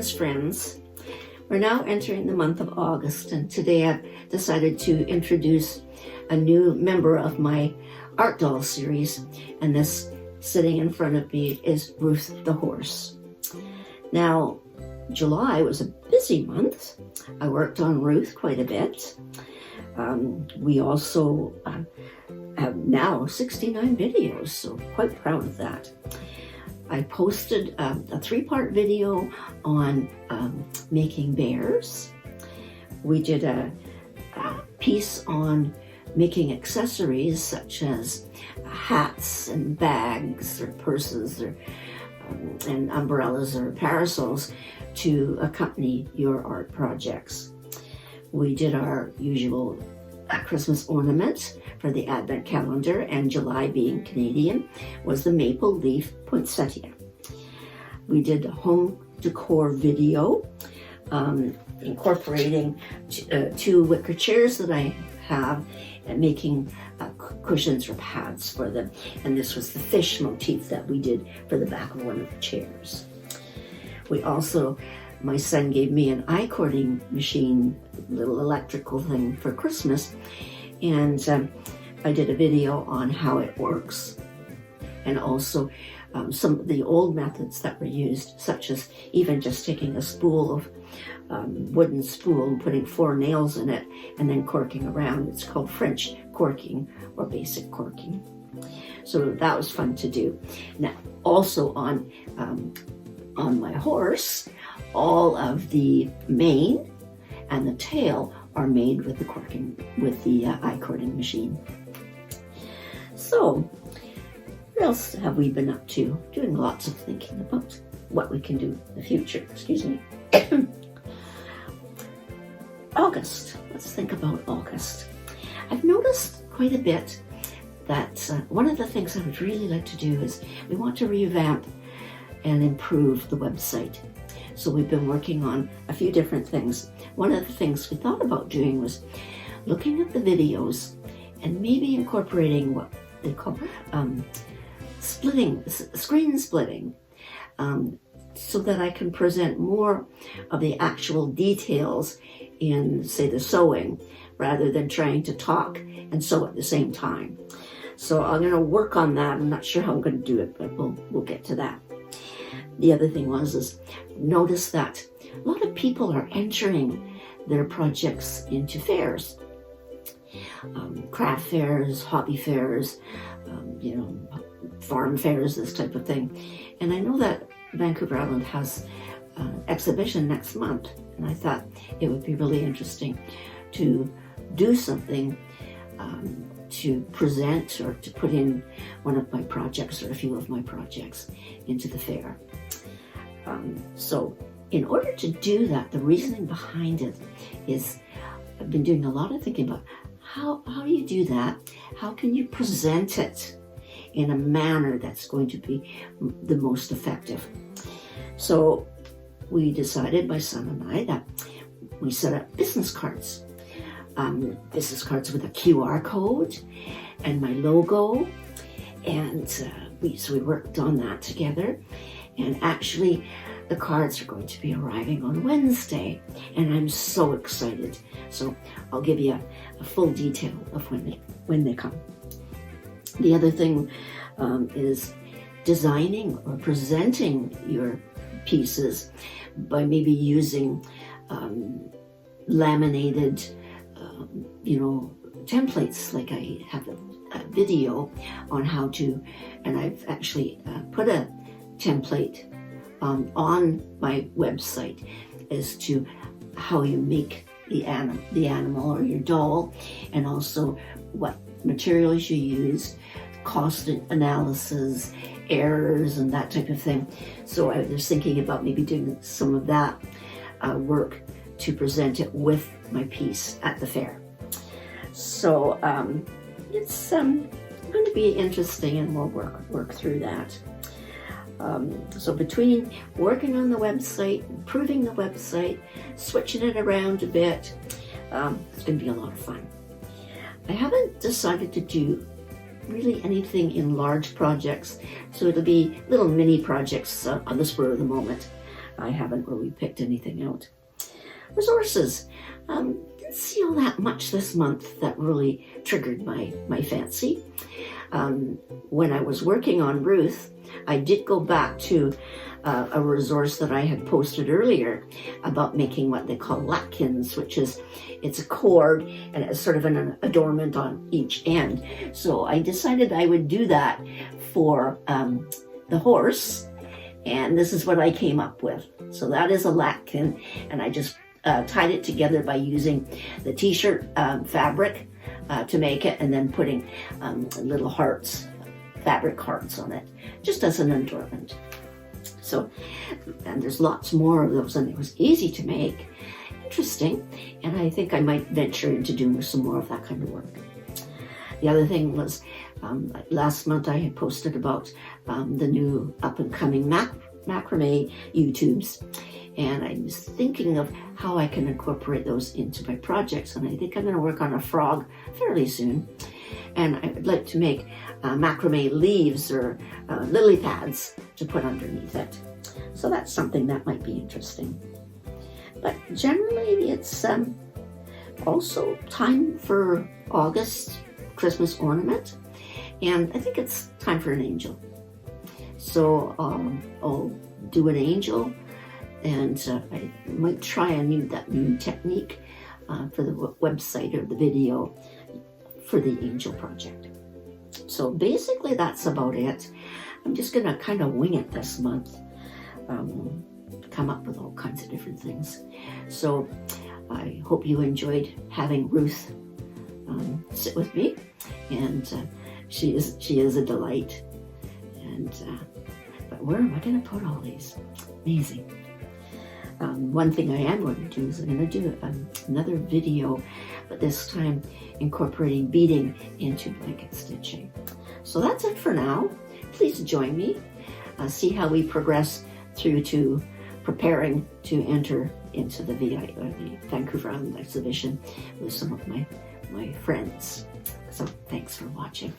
Greetings, friends. We're now entering the month of August, and today I've decided to introduce a new member of my art doll series, and this sitting in front of me is Ruth the horse. Now, July was a busy month. I worked on Ruth quite a bit. We also have now 69 videos, so quite proud of that. I posted a 3-part video on making bears. We did a piece on making accessories such as hats and bags or purses or and umbrellas or parasols to accompany your art projects. We did our usual Christmas ornament for the Advent calendar, and July, being Canadian, was the maple leaf poinsettia. We did a home decor video incorporating 2 wicker chairs that I have and making cushions or pads for them. And this was the fish motif that we did for the back of one of the chairs. We also, my son gave me an eye cording machine, little electrical thing for Christmas, and I did a video on how it works, and also some of the old methods that were used, such as even just taking a spool of wooden spool and putting 4 nails in it and then corking around. It's called French corking or basic corking. So that was fun to do. Now, also on my horse, all of the mane and the tail are made with the corking, with the eye cording machine. So, what else have we been up to? Doing lots of thinking about what we can do in the future. Excuse me. August. Let's think about August. I've noticed quite a bit that one of the things I would really like to do is we want to revamp and improve the website. So we've been working on a few different things. One of the things we thought about doing was looking at the videos and maybe incorporating what they call screen splitting, so that I can present more of the actual details in, say, the sewing, rather than trying to talk and sew at the same time. So I'm going to work on that. I'm not sure how I'm going to do it, but we'll get to that. The other thing is notice that a lot of people are entering their projects into fairs, craft fairs, hobby fairs, farm fairs, this type of thing. And I know that Vancouver Island has an exhibition next month, and I thought it would be really interesting to do something to present or to put in one of my projects or a few of my projects into the fair. So in order to do that, the reasoning behind it is I've been doing a lot of thinking about how do you do that? How can you present it in a manner that's going to be the most effective? So we decided, my son and I, that we set up business cards with a QR code and my logo, and we worked on that together. And actually, the cards are going to be arriving on Wednesday, and I'm so excited. So I'll give you a full detail of when they come. The other thing is designing or presenting your pieces by maybe using laminated, templates. Like I have a video on how to, and I've actually put a template on my website as to how you make the animal or your doll, and also what materials you use, cost analysis, errors, and that type of thing. So I was thinking about maybe doing some of that work to present it with my piece at the fair. So it's going to be interesting, and we'll work through that. So between working on the website, improving the website, switching it around a bit, it's going to be a lot of fun. I haven't decided to do really anything in large projects, so it'll be little mini projects on the spur of the moment. I haven't really picked anything out. Resources. Didn't see all that much this month that really triggered my fancy. When I was working on Ruth, I did go back to a resource that I had posted earlier about making what they call latkins, which is, it's a cord and it's sort of an adornment on each end. So I decided I would do that for the horse, and this is what I came up with. So that is a latkin, and I just tied it together by using the t-shirt fabric to make it, and then putting little hearts, fabric hearts on it, just as an adornment. So, and there's lots more of those, and it was easy to make, interesting, and I think I might venture into doing some more of that kind of work. The other thing was, last month I had posted about the new up-and-coming macrame YouTubes, and I was thinking of how I can incorporate those into my projects, and I think I'm going to work on a frog fairly soon, and I would like to make macrame leaves or lily pads to put underneath it. So that's something that might be interesting. But generally it's also time for August Christmas ornament, and I think it's time for an angel. So I'll do an angel, and I might try that new technique for the website or the video for the angel project. So basically that's about it. I'm just going to kind of wing it this month, come up with all kinds of different things. So I hope you enjoyed having Ruth sit with me, and she is a delight. And but where am I going to put all these? Amazing. One thing I am going to do is I'm going to do another video, but this time incorporating beading into blanket stitching. So that's it for now. Please join me. See how we progress through to preparing to enter into the Vancouver Island exhibition with some of my friends. So thanks for watching.